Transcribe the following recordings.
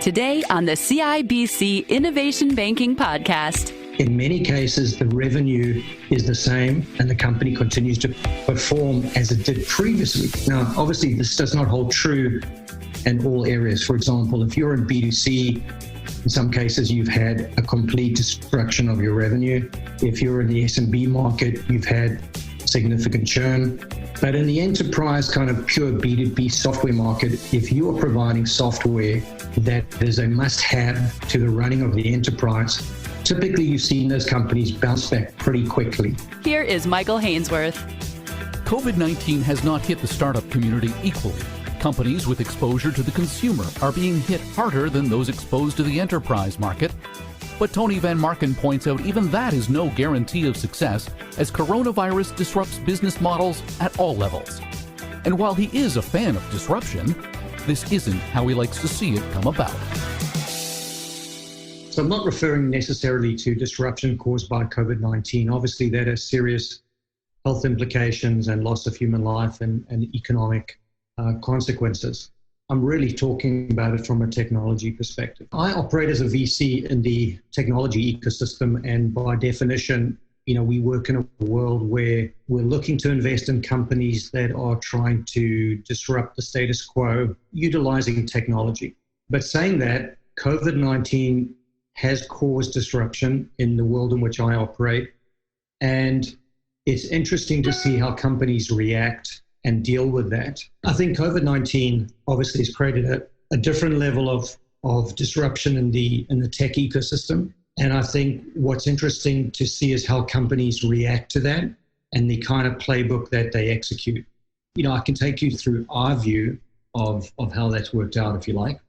Today on the CIBC Innovation Banking Podcast. In many cases, the revenue is the same and the company continues to perform as it did previously. Now, obviously, this does not hold true in all areas. For example, if you're in B2C, in some cases, you've had a complete destruction of your revenue. If you're in the SMB market, you've had significant churn. But in the enterprise kind of pure B2B software market, if you are providing software that is a must-have to the running of the enterprise, typically you've seen those companies bounce back pretty quickly. Here is Michael Hainsworth. COVID-19 has not hit the startup community equally. Companies with exposure to the consumer are being hit harder than those exposed to the enterprise market. But Tony Van Marken points out even that is no guarantee of success, as coronavirus disrupts business models at all levels. And while he is a fan of disruption, this isn't how he likes to see it come about. So I'm not referring necessarily to disruption caused by COVID-19. Obviously, that has serious health implications and loss of human life and economic consequences. I'm really talking about it from a technology perspective. I operate as a VC in the technology ecosystem, and by definition, we work in a world where we're looking to invest in companies that are trying to disrupt the status quo, utilizing technology. But saying that, COVID-19 has caused disruption in the world in which I operate, and it's interesting to see how companies react and deal with that. I think COVID-19 obviously has created a different level of disruption in the tech ecosystem. And I think what's interesting to see is how companies react to that and the kind of playbook that they execute. I can take you through our view of how that's worked out, if you like.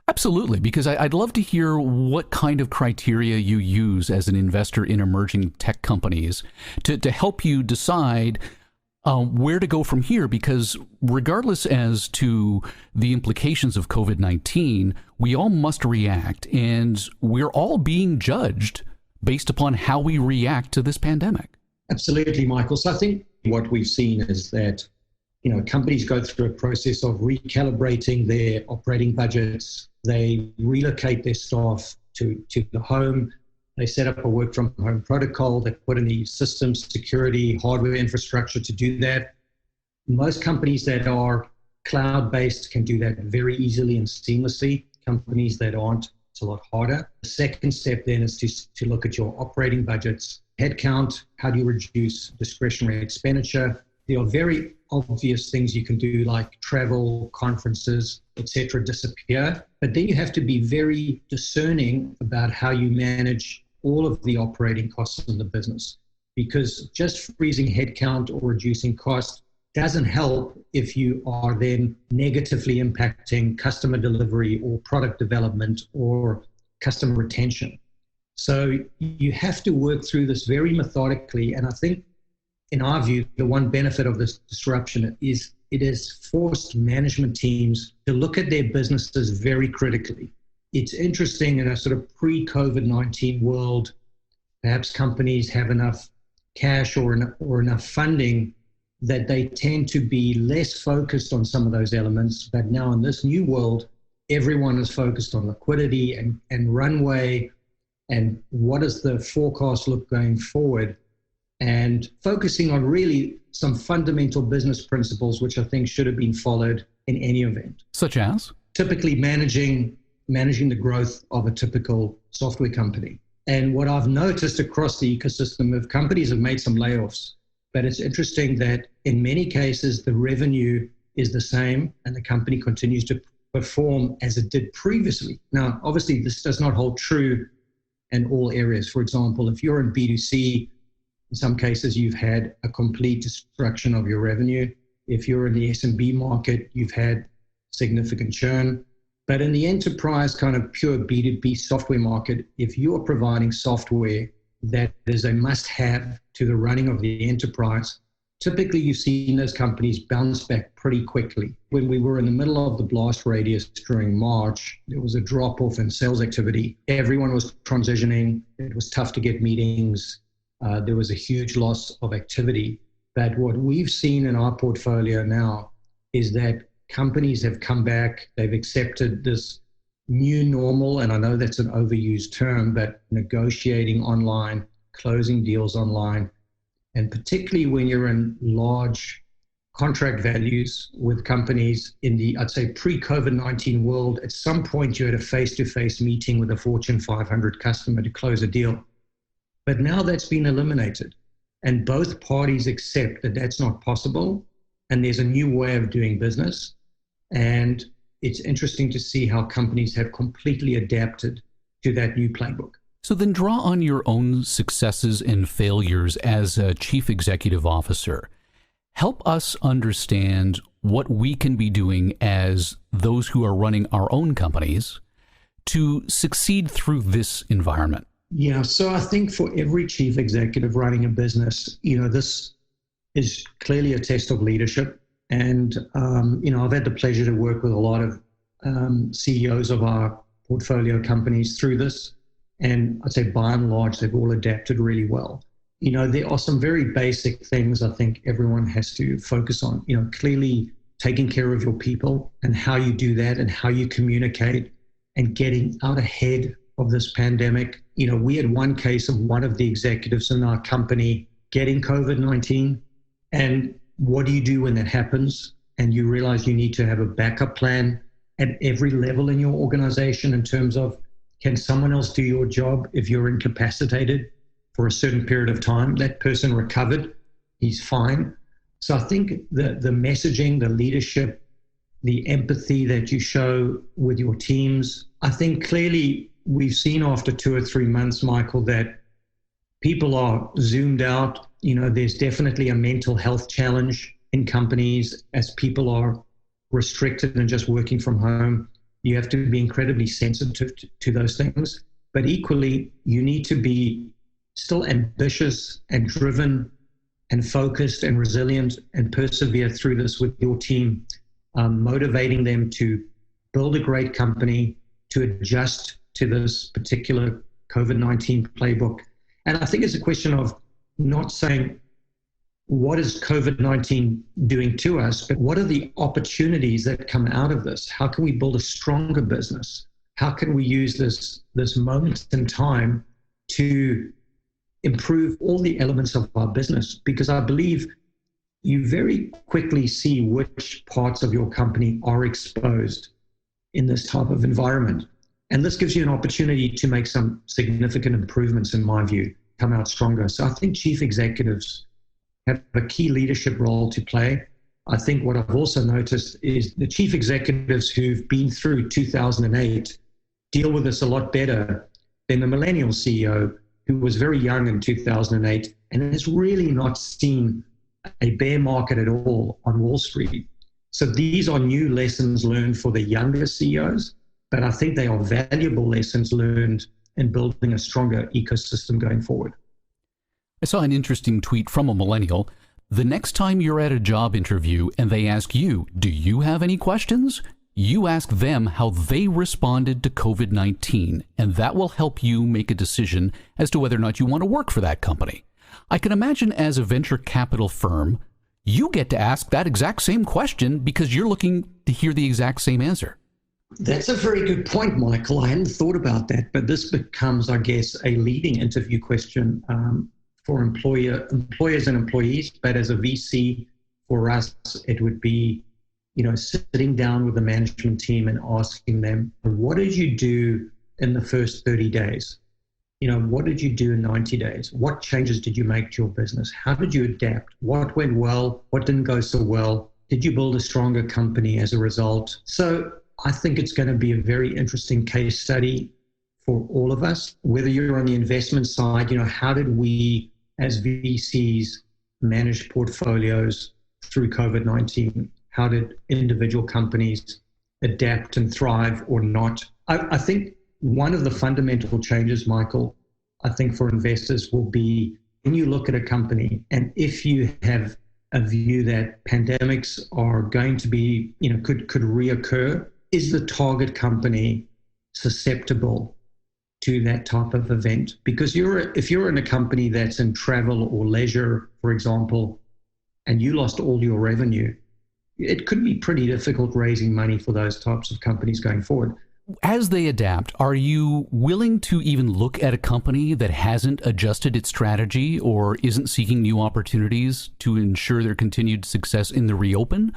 Absolutely, because I'd love to hear what kind of criteria you use as an investor in emerging tech companies to help you decide where to go from here, because regardless as to the implications of COVID-19, we all must react, and we're all being judged based upon how we react to this pandemic. Absolutely, Michael. So I think what we've seen is that, companies go through a process of recalibrating their operating budgets. They relocate their staff to the home. They set up a work from home protocol. They put in the systems, security, hardware infrastructure to do that. Most companies that are cloud-based can do that very easily and seamlessly. Companies that aren't, it's a lot harder. The second step then is to look at your operating budgets, headcount, how do you reduce discretionary expenditure? There are very obvious things you can do like travel, conferences, etc., disappear. But then you have to be very discerning about how you manage all of the operating costs in the business, because just freezing headcount or reducing cost doesn't help if you are then negatively impacting customer delivery or product development or customer retention. So you have to work through this very methodically. And I think, in our view, the one benefit of this disruption is it has forced management teams to look at their businesses very critically. It's interesting, in a sort of pre-COVID-19 world, perhaps companies have enough cash or enough funding that they tend to be less focused on some of those elements. But now in this new world, everyone is focused on liquidity and runway and what does the forecast look going forward, and focusing on really some fundamental business principles which I think should have been followed in any event. Such as? Typically managing the growth of a typical software company. And what I've noticed across the ecosystem of companies have made some layoffs, but it's interesting that in many cases, the revenue is the same and the company continues to perform as it did previously. Now, obviously, this does not hold true in all areas. For example, if you're in B2C, in some cases, you've had a complete destruction of your revenue. If you're in the SMB market, you've had significant churn. But in the enterprise kind of pure B2B software market, if you are providing software that is a must-have to the running of the enterprise, typically you've seen those companies bounce back pretty quickly. When we were in the middle of the blast radius during March, there was a drop-off in sales activity. Everyone was transitioning. It was tough to get meetings. There was a huge loss of activity. But what we've seen in our portfolio now is that companies have come back. They've accepted this new normal, and I know that's an overused term, but negotiating online, closing deals online, and particularly when you're in large contract values with companies in the, I'd say, pre-COVID-19 world, at some point you had a face-to-face meeting with a Fortune 500 customer to close a deal. But now that's been eliminated, and both parties accept that that's not possible, and there's a new way of doing business. And it's interesting to see how companies have completely adapted to that new playbook. So then draw on your own successes and failures as a chief executive officer. Help us understand what we can be doing as those who are running our own companies to succeed through this environment. Yeah, so I think for every chief executive running a business, this is clearly a test of leadership. And, I've had the pleasure to work with a lot of CEOs of our portfolio companies through this. And I'd say by and large, they've all adapted really well. There are some very basic things I think everyone has to focus on. Clearly taking care of your people and how you do that and how you communicate and getting out ahead of this pandemic. We had one case of one of the executives in our company getting COVID-19. And what do you do when that happens? And you realize you need to have a backup plan at every level in your organization in terms of, can someone else do your job if you're incapacitated for a certain period of time? That person recovered, he's fine. So I think the messaging, the leadership, the empathy that you show with your teams, I think clearly we've seen after 2 or 3 months, Michael, that people are zoomed out. There's definitely a mental health challenge in companies as people are restricted and just working from home. You have to be incredibly sensitive to those things. But equally, you need to be still ambitious and driven and focused and resilient and persevere through this with your team, motivating them to build a great company, to adjust to this particular COVID-19 playbook. And I think it's a question of not saying, what is COVID-19 doing to us, but what are the opportunities that come out of this? How can we build a stronger business? How can we use this moment in time to improve all the elements of our business? Because I believe you very quickly see which parts of your company are exposed in this type of environment. And this gives you an opportunity to make some significant improvements, in my view, come out stronger. So I think chief executives have a key leadership role to play. I think what I've also noticed is the chief executives who've been through 2008 deal with this a lot better than the millennial CEO who was very young in 2008 and has really not seen a bear market at all on Wall Street. So these are new lessons learned for the younger CEOs, but I think they are valuable lessons learned in building a stronger ecosystem going forward. I saw an interesting tweet from a millennial. The next time you're at a job interview and they ask you, do you have any questions? You ask them how they responded to COVID-19, and that will help you make a decision as to whether or not you want to work for that company. I can imagine as a venture capital firm, you get to ask that exact same question because you're looking to hear the exact same answer. That's a very good point, Michael. I hadn't thought about that, but this becomes, I guess, a leading interview question for employers and employees. But as a VC, for us, it would be, sitting down with the management team and asking them, what did you do in the first 30 days? What did you do in 90 days? What changes did you make to your business? How did you adapt? What went well? What didn't go so well? Did you build a stronger company as a result? So I think it's going to be a very interesting case study for all of us, whether you're on the investment side, how did we as VCs manage portfolios through COVID-19? How did individual companies adapt and thrive or not? I think one of the fundamental changes, Michael, I think for investors will be when you look at a company, and if you have a view that pandemics are going to be, could reoccur, is the target company susceptible to that type of event? Because if you're in a company that's in travel or leisure, for example, and you lost all your revenue, it could be pretty difficult raising money for those types of companies going forward. As they adapt, are you willing to even look at a company that hasn't adjusted its strategy or isn't seeking new opportunities to ensure their continued success in the reopen?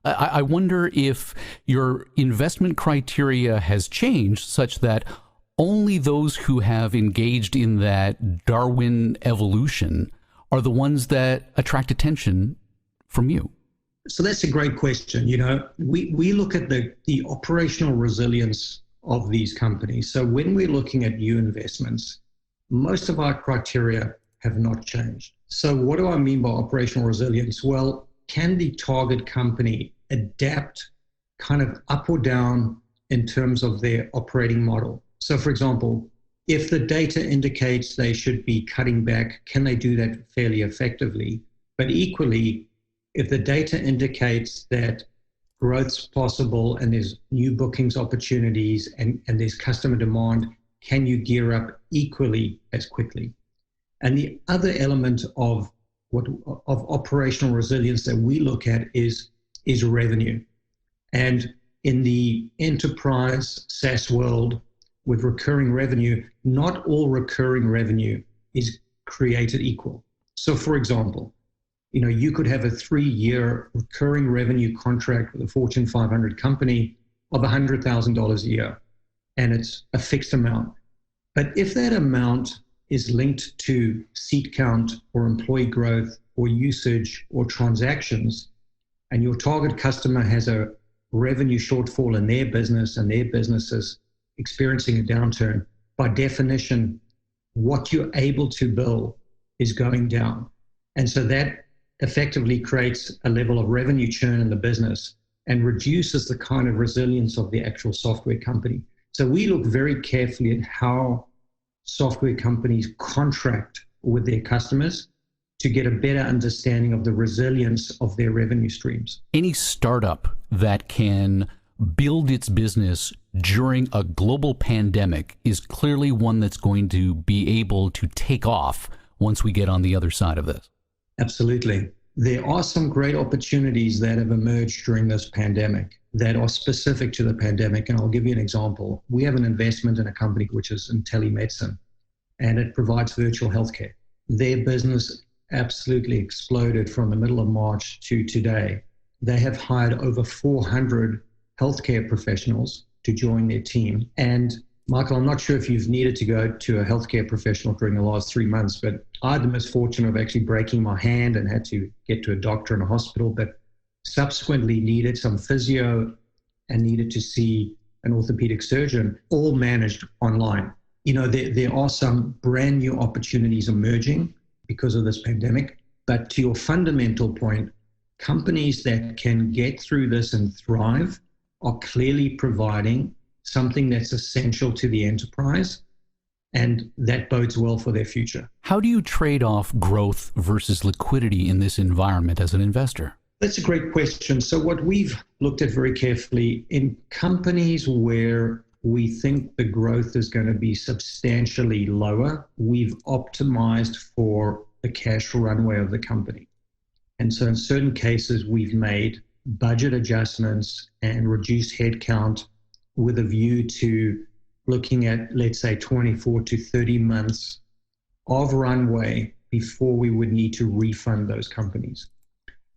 I wonder if your investment criteria has changed such that only those who have engaged in that Darwin evolution are the ones that attract attention from you. So that's a great question. You know, we look at the operational resilience of these companies. So when we're looking at new investments, most of our criteria have not changed. So what do I mean by operational resilience? Well, can the target company adapt kind of up or down in terms of their operating model? So for example, if the data indicates they should be cutting back, can they do that fairly effectively? But equally, if the data indicates that growth's possible and there's new bookings opportunities and there's customer demand, can you gear up equally as quickly? And the other element of operational resilience that we look at is revenue. And in the enterprise SaaS world with recurring revenue, not all recurring revenue is created equal. So for example, you know, you could have a 3-year recurring revenue contract with a Fortune 500 company of $100,000 a year, and it's a fixed amount. But if that amount is linked to seat count or employee growth or usage or transactions, and your target customer has a revenue shortfall in their business and their business is experiencing a downturn, by definition, what you're able to bill is going down. And so that effectively creates a level of revenue churn in the business and reduces the kind of resilience of the actual software company. So we look very carefully at how software companies contract with their customers to get a better understanding of the resilience of their revenue streams. Any startup that can build its business during a global pandemic is clearly one that's going to be able to take off once we get on the other side of this. Absolutely. There are some great opportunities that have emerged during this pandemic that are specific to the pandemic. And I'll give you an example. We have an investment in a company which is in telemedicine, and it provides virtual healthcare. Their business absolutely exploded from the middle of March to today. They have hired over 400 healthcare professionals to join their team. And Michael, I'm not sure if you've needed to go to a healthcare professional during the last 3 months, but I had the misfortune of actually breaking my hand and had to get to a doctor in a hospital, but subsequently needed some physio and needed to see an orthopedic surgeon, all managed online. You know, there are some brand new opportunities emerging because of this pandemic. But to your fundamental point, companies that can get through this and thrive are clearly providing something that's essential to the enterprise, and that bodes well for their future. How do you trade off growth versus liquidity in this environment as an investor? That's a great question. So what we've looked at very carefully in companies where we think the growth is going to be substantially lower, we've optimized for the cash runway of the company. And so in certain cases, we've made budget adjustments and reduced headcount with a view to looking at, let's say, 24 to 30 months of runway before we would need to refund those companies.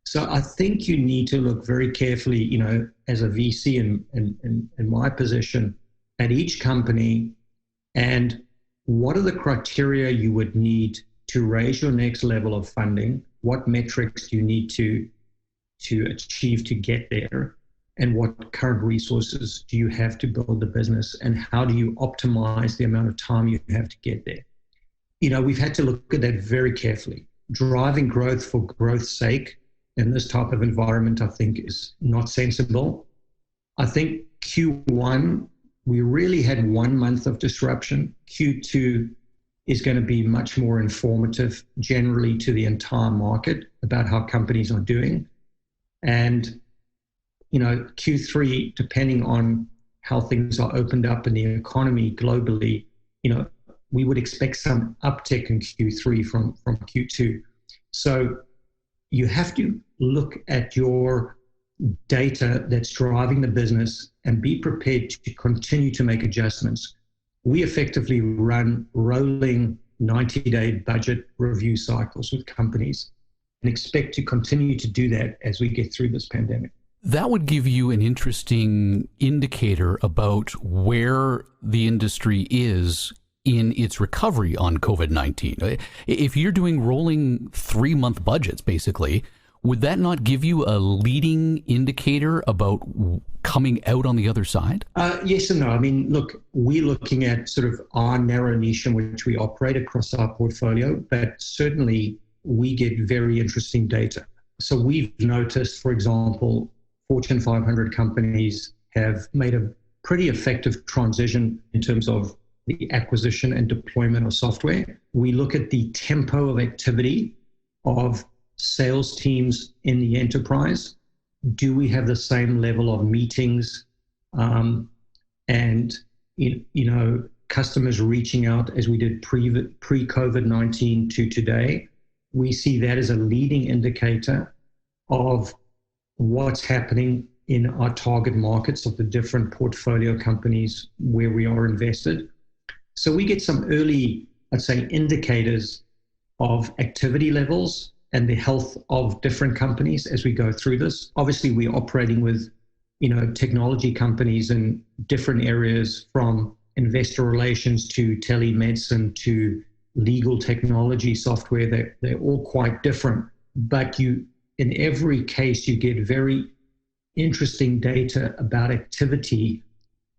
So I think you need to look very carefully, you know, as a VC in my position, at each company and what are the criteria you would need to raise your next level of funding? What metrics do you need to achieve to get there? And what current resources do you have to build the business? And how do you optimize the amount of time you have to get there? You know, we've had to look at that very carefully. Driving growth for growth's sake in this type of environment, I think, is not sensible. I think Q1, we really had 1 month of disruption. Q2 is going to be much more informative generally to the entire market about how companies are doing. And, you know, Q3, depending on how things are opened up in the economy globally, you know, we would expect some uptick in Q3 from Q2. So you have to look at your data that's driving the business and be prepared to continue to make adjustments. We effectively run rolling 90-day budget review cycles with companies and expect to continue to do that as we get through this pandemic. That would give you an interesting indicator about where the industry is in its recovery on COVID-19. If you're doing rolling 3-month budgets, basically, would that not give you a leading indicator about coming out on the other side? Yes and no. I mean, look, we're looking at sort of our narrow niche in which we operate across our portfolio, but certainly we get very interesting data. So we've noticed, for example, Fortune 500 companies have made a pretty effective transition in terms of the acquisition and deployment of software. We look at the tempo of activity of sales teams in the enterprise. Do we have the same level of meetings and customers reaching out as we did pre-COVID-19 to today? We see that as a leading indicator of what's happening in our target markets of the different portfolio companies where we are invested. So we get some early, I'd say, indicators of activity levels and the health of different companies as we go through this. Obviously, we're operating with, technology companies in different areas, from investor relations to telemedicine to legal technology software. They're all quite different, but in every case, you get very interesting data about activity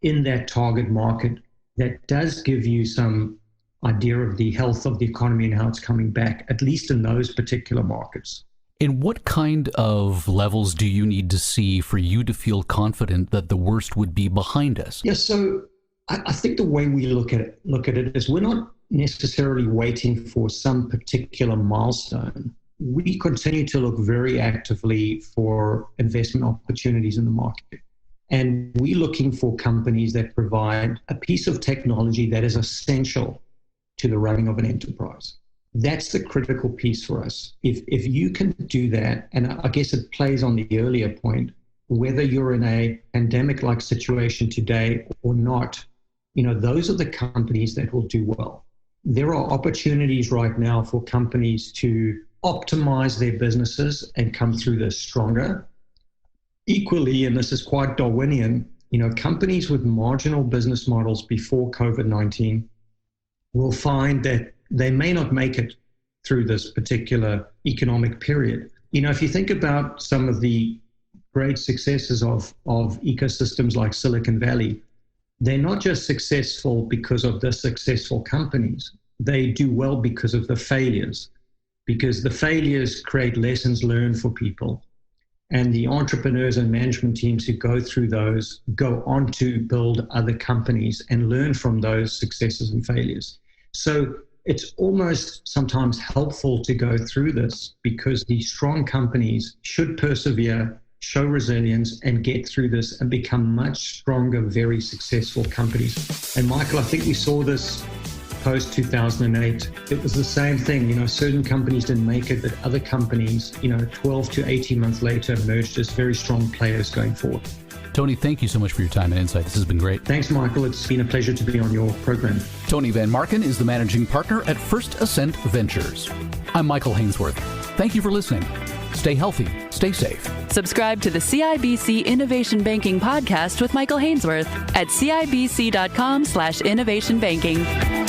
in that target market that does give you some idea of the health of the economy and how it's coming back, at least in those particular markets. And what kind of levels do you need to see for you to feel confident that the worst would be behind us? Yeah, so I think the way we look at it is we're not necessarily waiting for some particular milestone. We continue to look very actively for investment opportunities in the market. And we're looking for companies that provide a piece of technology that is essential to the running of an enterprise. That's the critical piece for us. If you can do that, and I guess it plays on the earlier point, whether you're in a pandemic-like situation today or not, those are the companies that will do well. There are opportunities right now for companies to optimize their businesses and come through this stronger. Equally, and this is quite Darwinian, companies with marginal business models before COVID-19 will find that they may not make it through this particular economic period. If you think about some of the great successes of ecosystems like Silicon Valley, they're not just successful because of the successful companies. They do well because of the failures create lessons learned for people. And the entrepreneurs and management teams who go through those go on to build other companies and learn from those successes and failures. So it's almost sometimes helpful to go through this because the strong companies should persevere, show resilience, and get through this and become much stronger, very successful companies. And Michael, I think we saw this post-2008. It was the same thing. Certain companies didn't make it, but other companies, 12 to 18 months later emerged as very strong players going forward. Tony, thank you so much for your time and insight. This has been great. Thanks, Michael. It's been a pleasure to be on your program. Tony Van Marken is the managing partner at First Ascent Ventures. I'm Michael Hainsworth. Thank you for listening. Stay healthy. Stay safe. Subscribe to the CIBC Innovation Banking Podcast with Michael Hainsworth at cibc.com/innovationbanking.